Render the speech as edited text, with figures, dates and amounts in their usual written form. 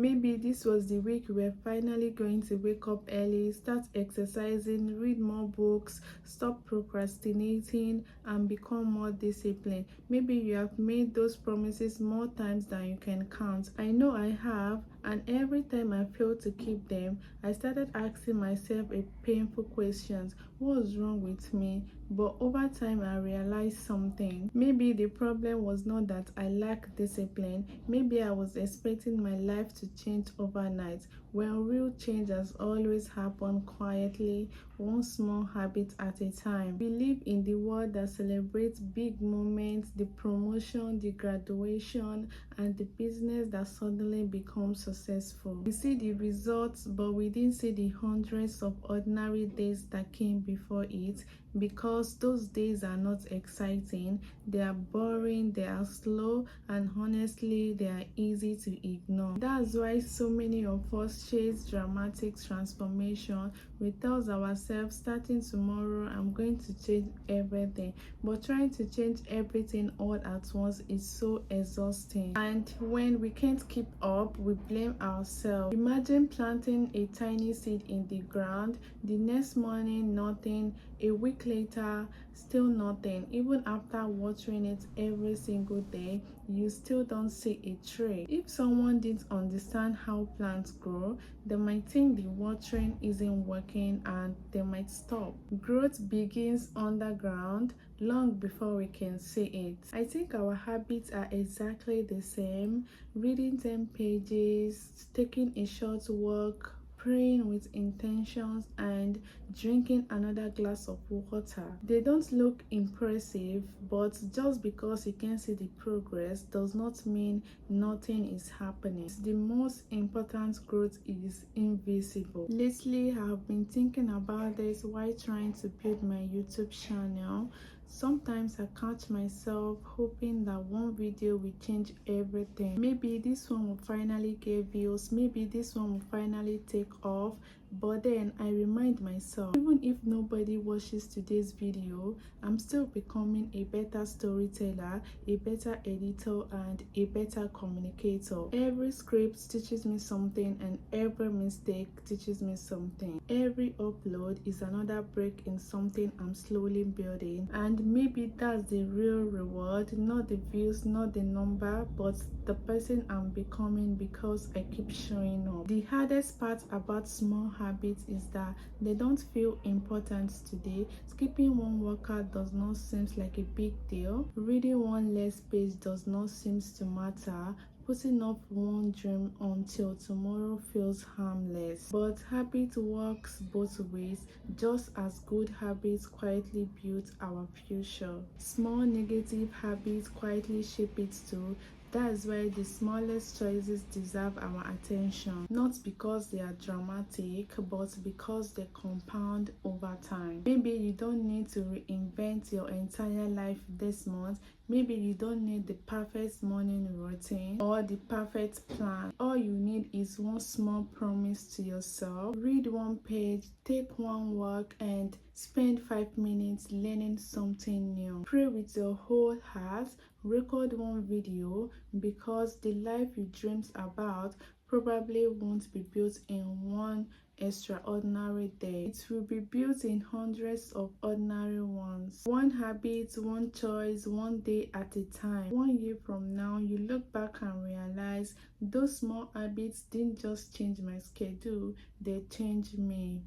Maybe this was the week we were finally going to wake up early, start exercising, read more books, stop procrastinating, and become more disciplined. Maybe you have made those promises more times than you can count. I know I have, and every time I failed to keep them, I started asking myself a painful questions. What's wrong with me? But over time, I realized something. Maybe the problem was not that I lacked discipline. Maybe I was expecting my life to change overnight, when real change has always happened quietly, one small habit at a time. We live in the world that celebrates big moments, the promotion, the graduation, and the business that suddenly becomes successful. We see the results, but we didn't see the hundreds of ordinary days that came before it, because those days are not exciting, they are boring, they are slow, and honestly they are easy to ignore. That's why so many of us chase dramatic transformation. We tell ourselves, starting tomorrow I'm going to change everything, but trying to change everything all at once is so exhausting. And when we can't keep up, we blame ourselves. Imagine planting a tiny seed in the ground, the next morning nothing, a week later still nothing. Even after watering it every single day, you still don't see a tree. If someone didn't understand how plants grow, they might think the watering isn't working and they might stop. Growth begins underground long before we can see it. I think our habits are exactly the same. Reading 10 pages, taking a short walk, praying with intentions, and drinking another glass of water. They don't look impressive, but just because you can see the progress does not mean nothing is happening. The most important growth is invisible. Lately, I have been thinking about this while trying to build my YouTube channel. Sometimes I catch myself hoping that one video will change everything. Maybe this one will finally get views, maybe this one will finally take off. But then I remind myself, even if nobody watches today's video, I'm still becoming a better storyteller, a better editor, and a better communicator. Every script teaches me something, and every mistake teaches me something. Every upload is another break in something I'm slowly building. And maybe that's the real reward, not the views, not the number, but the person I'm becoming because I keep showing up. The hardest part about small habits is that they don't feel important today. Skipping one workout does not seem like a big deal. Reading one less page does not seem to matter. Putting off one dream until tomorrow feels harmless. But habit works both ways. Just as good habits quietly build our future, small negative habits quietly shape it too. That's why the smallest choices deserve our attention, not because they are dramatic, but because they compound over time. Maybe you don't need to reinvent your entire life this month. Maybe you don't need the perfect morning routine or the perfect plan. All you need is one small promise to yourself. Read one page, take one walk, and spend 5 minutes learning something new. Pray with your whole heart. Record one video, because the life you dreamed about probably won't be built in one extraordinary day. It will be built in hundreds of ordinary ones. One habit, one choice, one day at a time. 1 year from now, you look back and realize those small habits didn't just change my schedule, they changed me.